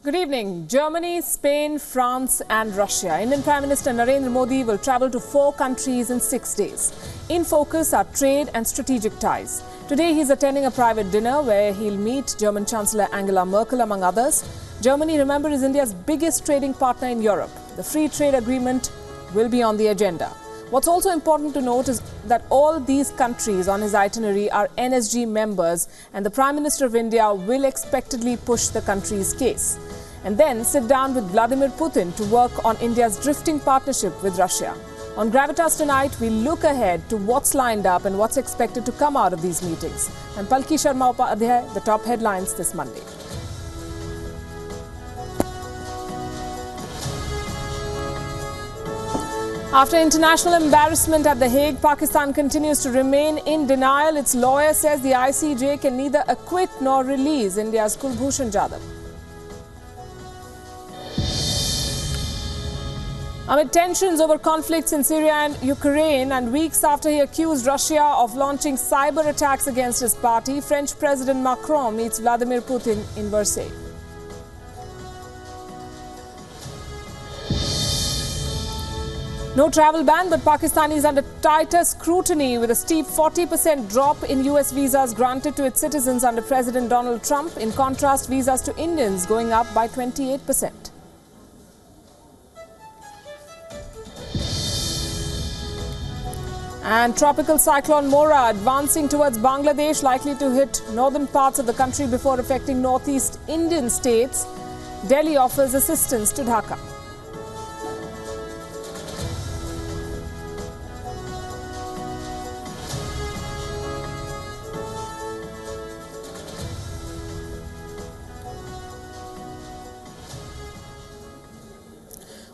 Good evening. Germany, Spain, France and Russia. Indian Prime Minister Narendra Modi will travel to 4 countries in 6 days. In focus are trade and strategic ties. Today he is attending a private dinner where he'll meet German Chancellor Angela Merkel among others. Germany, remember, is India's biggest trading partner in Europe. The free trade agreement will be on the agenda. What's also important to note is that all these countries on his itinerary are NSG members, and the Prime Minister of India will expectedly push the country's case and then sit down with Vladimir Putin to work on India's drifting partnership with Russia. On Gravitas tonight, we look ahead to what's lined up and what's expected to come out of these meetings. I'm Palki Sharma Upadhyay, the top headlines this Monday. After international embarrassment at The Hague, Pakistan continues to remain in denial. Its lawyer says the ICJ can neither acquit nor release India's Kulbhushan Jadhav. Amid tensions over conflicts in Syria and Ukraine, and weeks after he accused Russia of launching cyber attacks against his party, French President Macron meets Vladimir Putin in Versailles. No travel ban, but Pakistanis under tighter scrutiny with a steep 40% drop in US visas granted to its citizens under President Donald Trump. In contrast, visas to Indians going up by 28%. And tropical cyclone Mora advancing towards Bangladesh, likely to hit northern parts of the country before affecting northeast Indian states. Delhi offers assistance to Dhaka.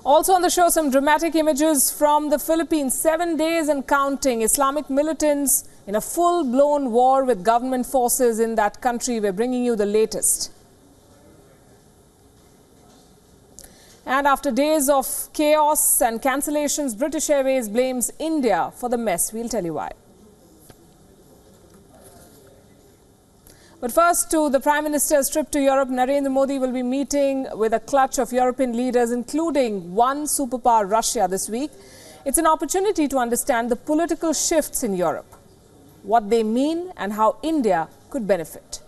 Also on the show, some dramatic images from the Philippines. 7 days and counting. Islamic militants in a full-blown war with government forces in that country. We're bringing you the latest. And after days of chaos and cancellations, British Airways blames India for the mess. We'll tell you why. But first, to the Prime Minister's trip to Europe, Narendra Modi will be meeting with a clutch of European leaders, including one superpower, Russia, this week. It's an opportunity to understand the political shifts in Europe, what they mean and how India could benefit.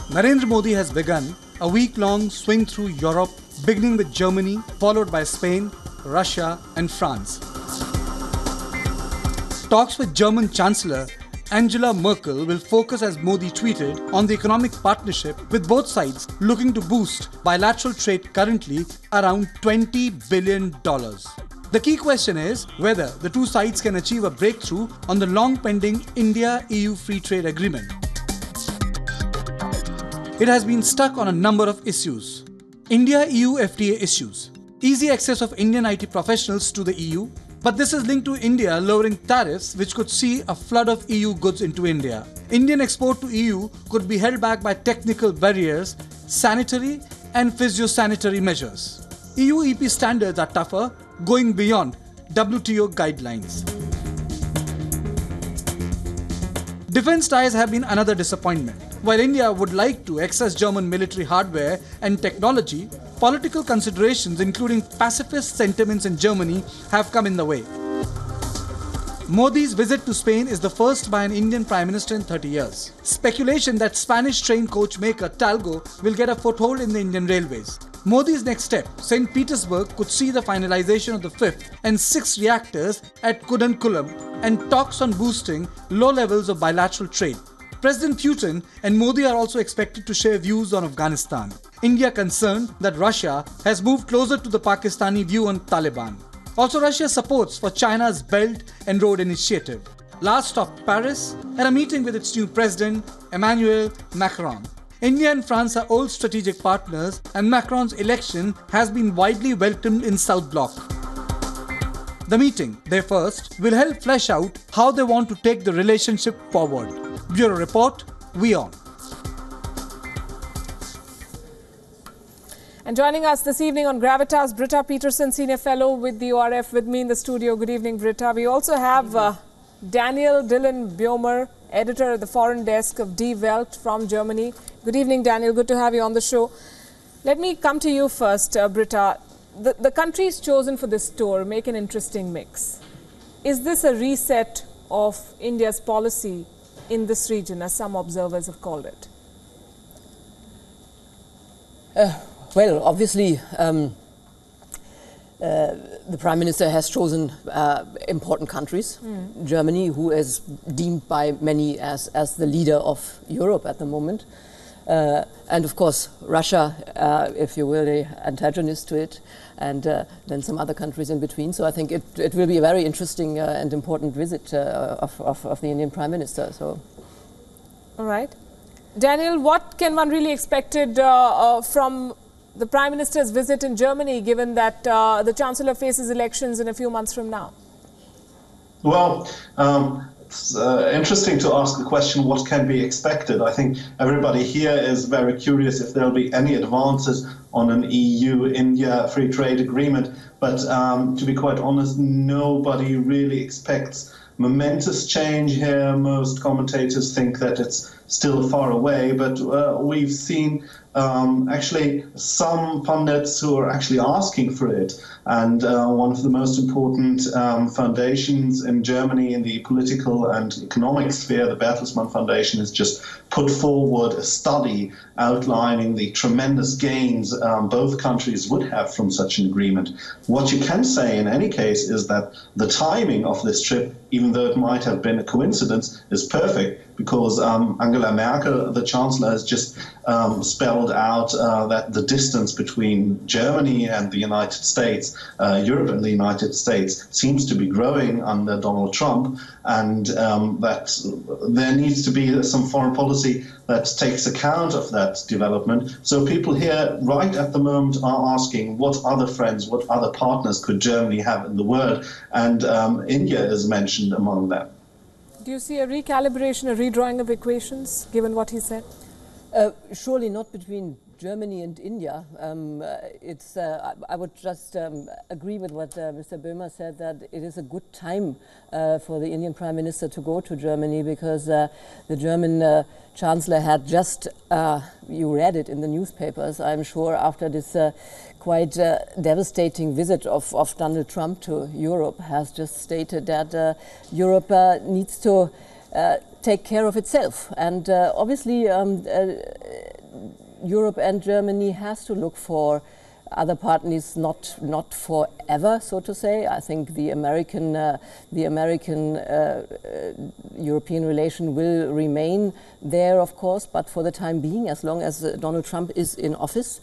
Narendra Modi has begun a week-long swing through Europe, beginning with Germany, followed by Spain, Russia and France. Talks with German Chancellor Angela Merkel will focus, as Modi tweeted, on the economic partnership, with both sides looking to boost bilateral trade, currently around $20 billion. The key question is whether the two sides can achieve a breakthrough on the long-pending India-EU free trade agreement. It has been stuck on a number of issues. India-EU FTA issues, easy access of Indian IT professionals to the EU, but this is linked to India lowering tariffs, which could see a flood of EU goods into India. Indian export to EU could be held back by technical barriers, sanitary and physiosanitary measures. EU EP standards are tougher, going beyond WTO guidelines. Defense ties have been another disappointment. While India would like to access German military hardware and technology, political considerations, including pacifist sentiments in Germany, have come in the way. Modi's visit to Spain is the first by an Indian Prime Minister in 30 years. Speculation that Spanish train coach maker Talgo will get a foothold in the Indian railways. Modi's next step, St. Petersburg, could see the finalization of the 5th and 6th reactors at Kudankulam and talks on boosting low levels of bilateral trade. President Putin and Modi are also expected to share views on Afghanistan. India concerned that Russia has moved closer to the Pakistani view on Taliban. Also, Russia's supports for China's Belt and Road Initiative. Last stop, Paris, and a meeting with its new president, Emmanuel Macron. India and France are old strategic partners, and Macron's election has been widely welcomed in South Bloc. The meeting, their first, will help flesh out how they want to take the relationship forward. Bureau Report, WION. And joining us this evening on Gravitas, Britta Peterson, Senior Fellow with the ORF, with me in the studio. Good evening, Britta. We also have Daniel Dylan Biomer, editor at the foreign desk of Die Welt from Germany. Good evening, Daniel. Good to have you on the show. Let me come to you first, Britta. The countries chosen for this tour make an interesting mix. Is this a reset of India's policy in this region, as some observers have called it? Well, obviously, the Prime Minister has chosen important countries. Germany, who is deemed by many as the leader of Europe at the moment. And of course, Russia, if you will, the antagonist to it, and then some other countries in between. So I think it will be a very interesting and important visit of the Indian Prime Minister. So, all right. Daniel, what can one really expected from the Prime Minister's visit in Germany, given that the Chancellor faces elections in a few months from now? Well, it's interesting to ask the question, what can be expected? I think everybody here is very curious if there'll be any advances on an EU-India free trade agreement. But to be quite honest, nobody really expects momentous change here. Most commentators think that it's still far away, but we've seen actually some pundits who are actually asking for it. And one of the most important foundations in Germany in the political and economic sphere, the Bertelsmann Foundation, has just put forward a study outlining the tremendous gains both countries would have from such an agreement. What you can say in any case is that the timing of this trip, even though it might have been a coincidence, is perfect, because Angela Merkel, the Chancellor, has just spelled out that the distance between Germany and the United States, Europe and the United States, seems to be growing under Donald Trump, and that there needs to be some foreign policy that takes account of that development. So people here right at the moment are asking what other friends, what other partners could Germany have in the world, and India is mentioned among them. Do you see a recalibration, a redrawing of equations, given what he said? Surely not between Germany and India. I would just agree with what Mr. Böhmer said, that it is a good time for the Indian Prime Minister to go to Germany, because the German Chancellor had just, you read it in the newspapers, I'm sure, after this quite devastating visit of Donald Trump to Europe, has just stated that Europe needs to take care of itself. And obviously Europe and Germany has to look for other partners, not forever, so to say. I think the American European relation will remain there, of course, but for the time being, as long as Donald Trump is in office,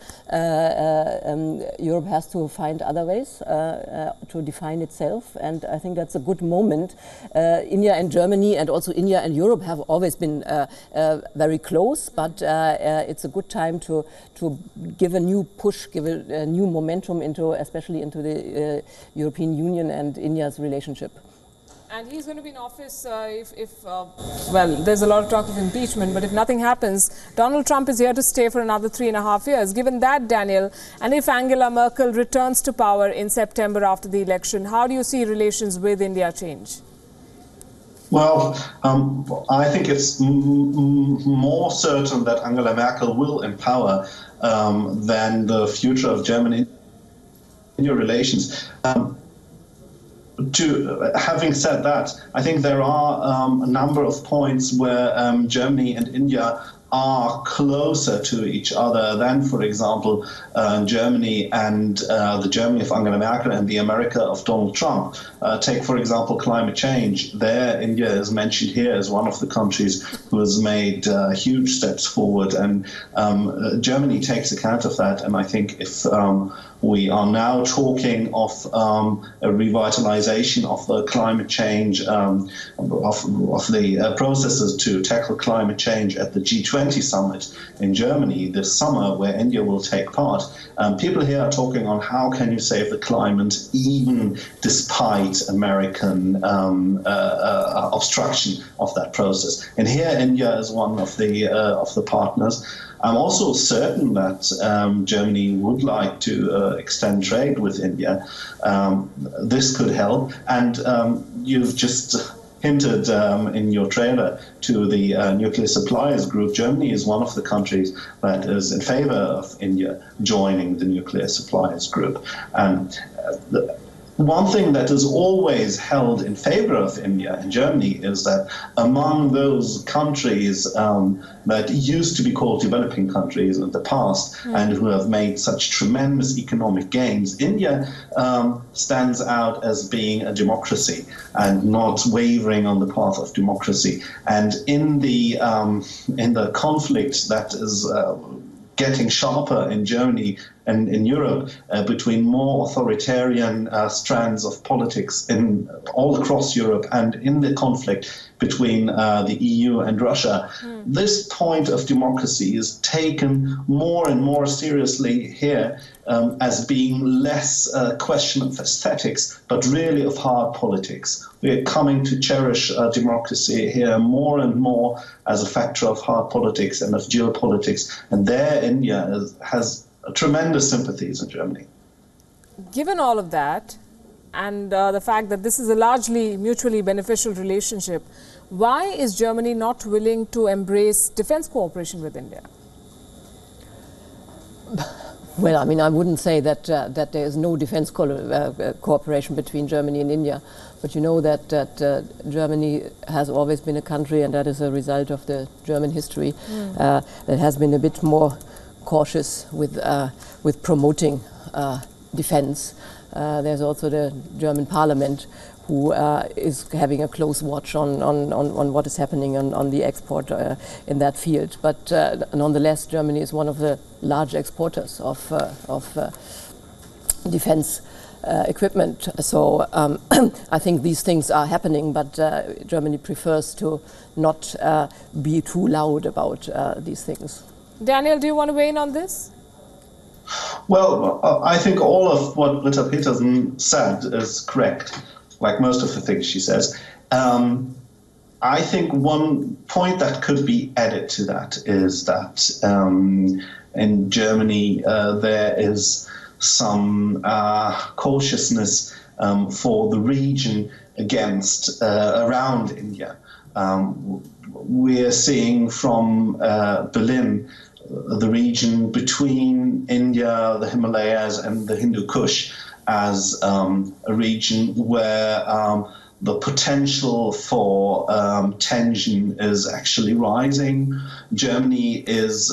Europe has to find other ways to define itself, and I think that's a good moment. India and Germany, and also India and Europe, have always been very close, but it's a good time to give a new push, give a new momentum especially into the European Union and India's relationship. And he's going to be in office well, there's a lot of talk of impeachment, but if nothing happens, Donald Trump is here to stay for another 3.5 years. Given that, Daniel, and if Angela Merkel returns to power in September after the election, how do you see relations with India change? Well, I think it's more certain that Angela Merkel will empower than the future of Germany in your relations. Having said that, I think there are a number of points where Germany and India are closer to each other than, for example, Germany and the Germany of Angela Merkel and the America of Donald Trump. Take, for example, climate change. There, India is mentioned here as one of the countries who has made huge steps forward, and Germany takes account of that. And I think if we are now talking of a revitalization of the climate change, of the processes to tackle climate change at the G20 summit in Germany this summer, where India will take part. People here are talking on how can you save the climate even despite American obstruction of that process. And here India is one of the partners. I'm also certain that Germany would like to extend trade with India. This could help. And you've just hinted in your trailer to the nuclear suppliers group, Germany is one of the countries that is in favor of India joining the nuclear suppliers group. And one thing that is always held in favor of India and Germany is that among those countries that used to be called developing countries in the past and who have made such tremendous economic gains, India stands out as being a democracy and not wavering on the path of democracy. And in the conflict that is getting sharper in Germany and in Europe between more authoritarian strands of politics in all across Europe, and in the conflict between the EU and Russia, this point of democracy is taken more and more seriously here as being less a question of aesthetics, but really of hard politics. We are coming to cherish democracy here more and more as a factor of hard politics and of geopolitics, and there India has tremendous sympathies in Germany. Given all of that, and the fact that this is a largely mutually beneficial relationship, why is Germany not willing to embrace defense cooperation with India? Well, I mean, I wouldn't say that that there is no defense cooperation between Germany and India, but you know that Germany has always been a country, and that is a result of the German history, that has been a bit more cautious with promoting defense. There's also the German Parliament, who is having a close watch on what is happening on the export in that field. But nonetheless, Germany is one of the large exporters of defense equipment. So I think these things are happening, but Germany prefers to not be too loud about these things. Daniel, do you want to weigh in on this? Well, I think all of what Britta Petersen said is correct, like most of the things she says. I think one point that could be added to that is that in Germany there is some cautiousness for the region against around India. We're seeing from Berlin the region between India, the Himalayas, and the Hindu Kush as a region where the potential for tension is actually rising. Germany is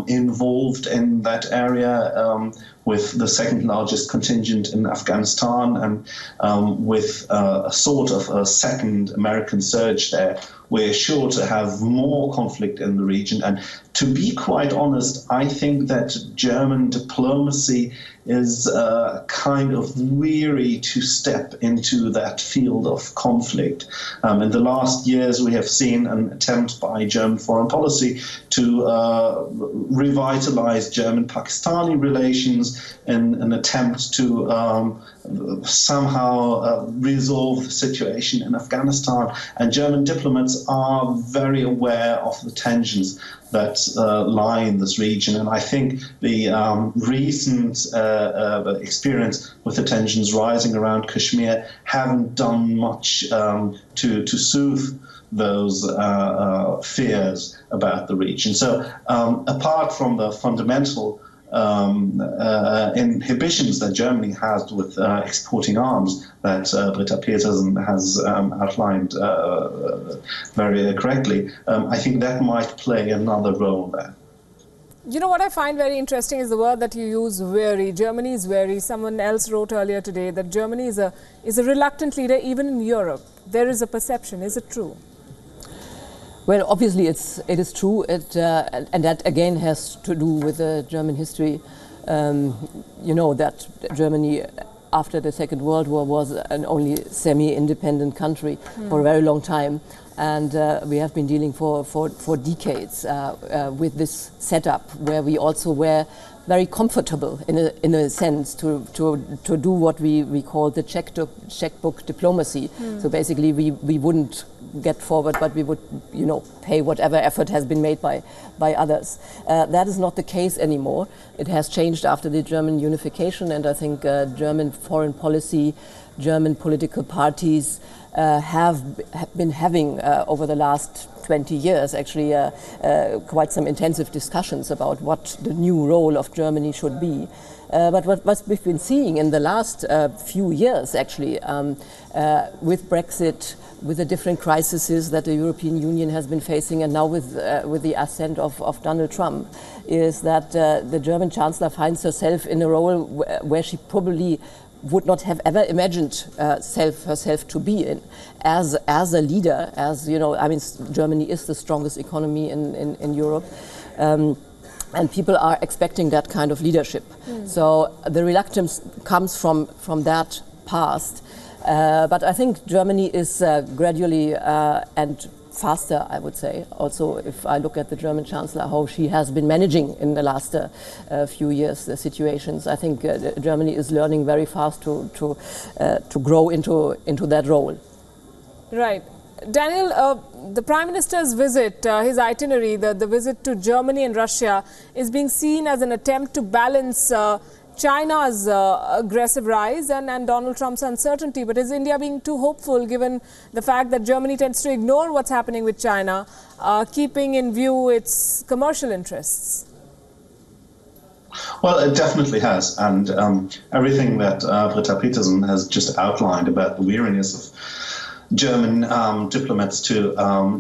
involved in that area with the second largest contingent in Afghanistan, and with a sort of a second American surge there, we're sure to have more conflict in the region. And to be quite honest, I think that German diplomacy is kind of weary to step into that field of conflict. In the last years, we have seen an attempt by German foreign policy to revitalize German-Pakistani relations in an attempt to somehow resolve the situation in Afghanistan. And German diplomats are very aware of the tensions that lie in this region. And I think the recent experience with the tensions rising around Kashmir haven't done much to soothe those fears about the region. So apart from the fundamental inhibitions that Germany has with exporting arms that Britta Petersen has outlined very correctly, I think that might play another role there. You know what I find very interesting is the word that you use, wary. Germany is wary. Someone else wrote earlier today that Germany is a reluctant leader even in Europe. There is a perception. Is it true? Well, obviously it is true, and that again has to do with the German history. You know that Germany, after the Second World War, was an only semi-independent country for a very long time, and we have been dealing for decades with this setup, where we also were very comfortable in a sense to do what we call the checkbook diplomacy. So basically we wouldn't get forward, but we would, you know, pay whatever effort has been made by others. That is not the case anymore. It has changed after the German unification, and I think German foreign policy, German political parties have been having over the last 20 years actually quite some intensive discussions about what the new role of Germany should be. But what we've been seeing in the last few years actually with Brexit, with the different crises that the European Union has been facing, and now with the ascent of Donald Trump, is that the German Chancellor finds herself in a role where she probably would not have ever imagined herself to be in, as a leader, as you know. I mean, Germany is the strongest economy in Europe, and people are expecting that kind of leadership. So the reluctance comes from that past, but I think Germany is gradually and faster, I would say. Also, if I look at the German Chancellor, how she has been managing in the last few years the situations, I think Germany is learning very fast to grow into that role. Right. Daniel, the Prime Minister's visit, his itinerary, the visit to Germany and Russia, is being seen as an attempt to balance China's aggressive rise and Donald Trump's uncertainty. But is India being too hopeful, given the fact that Germany tends to ignore what's happening with China, keeping in view its commercial interests? Well, it definitely has. And everything that Britta Petersen has just outlined about the weariness of German diplomats to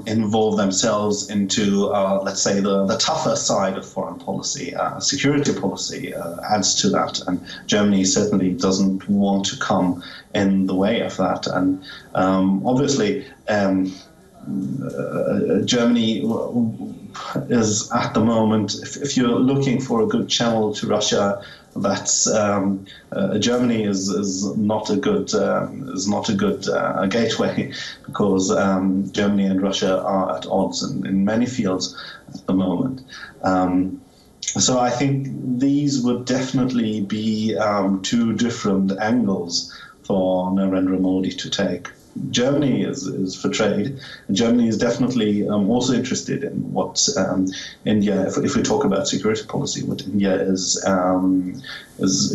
involve themselves into, let's say, the tougher side of foreign policy, security policy adds to that. And Germany certainly doesn't want to come in the way of that. And obviously, Germany is at the moment, if you're looking for a good channel to Russia, that's Germany is not a good gateway, because Germany and Russia are at odds in many fields at the moment. So I think these would definitely be two different angles for Narendra Modi to take. Germany is for trade, and Germany is definitely also interested in what India, if we talk about security policy, what India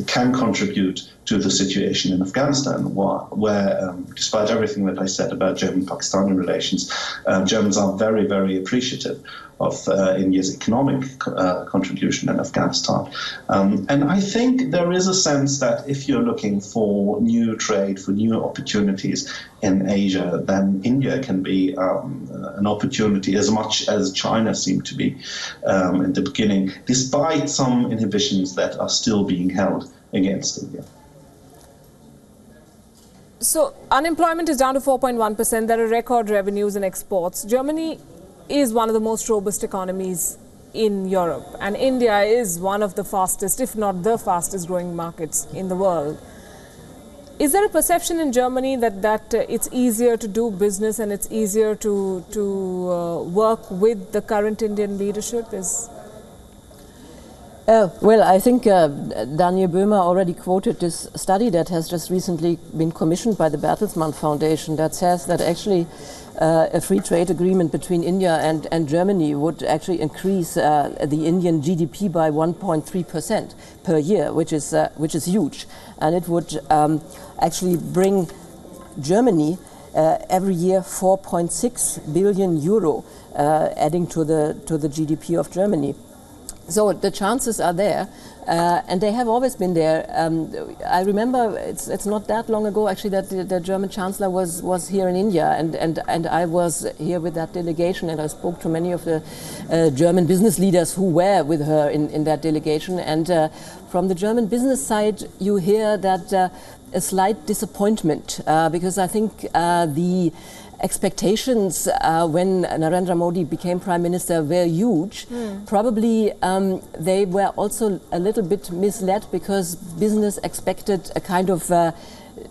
can contribute to the situation in Afghanistan, where despite everything that I said about German-Pakistani relations, Germans are very, very appreciative of India's economic contribution in Afghanistan. And I think there is a sense that if you're looking for new trade, for new opportunities in Asia, then India can be an opportunity, as much as China seemed to be in the beginning, despite some inhibitions that are still being held against India. So unemployment is down to 4.1%. There are record revenues in exports. Germany is one of the most robust economies in Europe, and India is one of the fastest, if not the fastest growing markets in the world. Is there a perception in Germany that it's easier to do business and it's easier to work with the current Indian leadership? Well, I think Daniel Böhmer already quoted this study that has just recently been commissioned by the Bertelsmann Foundation that says that actually a free trade agreement between India and Germany would actually increase the Indian GDP by 1.3% per year, which is huge, and it would actually bring Germany every year 4.6 billion euro, adding to the GDP of Germany. So the chances are there, and they have always been there. I remember it's not that long ago actually that the German Chancellor was here in India, and I was here with that delegation, and I spoke to many of the German business leaders who were with her in that delegation. And from the German business side, you hear that a slight disappointment, because I think the expectations when Narendra Modi became Prime Minister were huge. Probably they were also a little bit misled, because business expected a kind of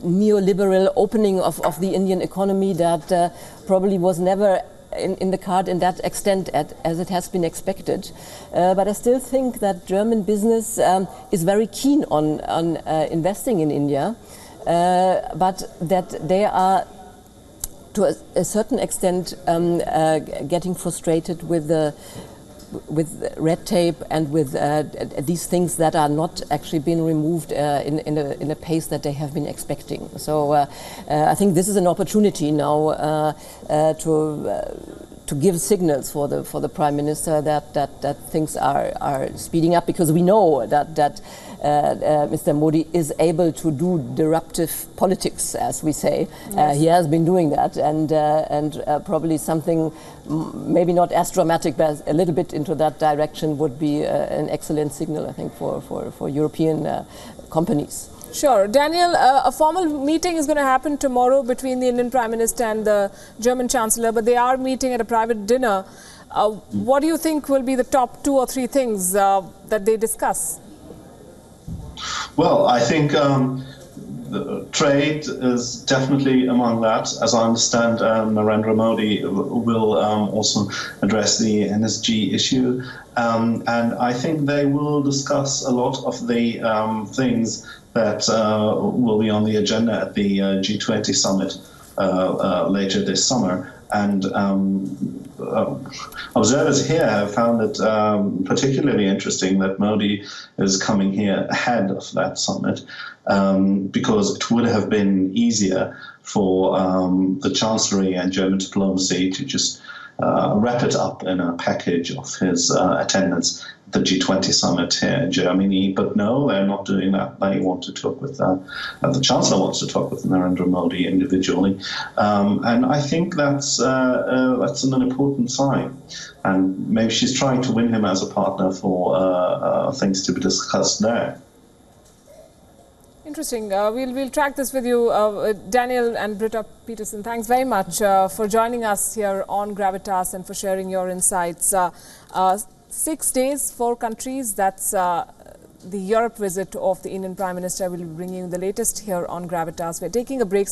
neoliberal opening of the Indian economy that probably was never in the card in that extent as it has been expected. But I still think that German business is very keen on investing in India, but that they are to a certain extent getting frustrated with red tape and with these things that are not actually being removed in a pace that they have been expecting. So I think this is an opportunity now to give signals for the Prime Minister that things are speeding up, because we know that Mr. Modi is able to do disruptive politics, as we say. Yes. He has been doing that, and probably something maybe not as dramatic, but a little bit into that direction would be an excellent signal, I think, for European companies. Sure. Daniel, a formal meeting is going to happen tomorrow between the Indian Prime Minister and the German Chancellor, but they are meeting at a private dinner. What do you think will be the top 2 or 3 things that they discuss? Well, I think trade is definitely among that. As I understand, Narendra Modi will also address the NSG issue. And I think they will discuss a lot of the things that will be on the agenda at the G20 summit later this summer. And observers here have found it particularly interesting that Modi is coming here ahead of that summit, because it would have been easier for the Chancellery and German diplomacy to just wrap it up in a package of his attendance at the G20 summit here in Germany. But no, they're not doing that. They want to talk with, the Chancellor wants to talk with Narendra Modi individually. And I think that's an important sign. And maybe she's trying to win him as a partner for things to be discussed there. Interesting. We'll track this with you, Daniel and Britta Peterson. Thanks very much for joining us here on Gravitas and for sharing your insights. 6 days, 4 countries. That's the Europe visit of the Indian Prime Minister. We'll be bringing you the latest here on Gravitas. We're taking a break.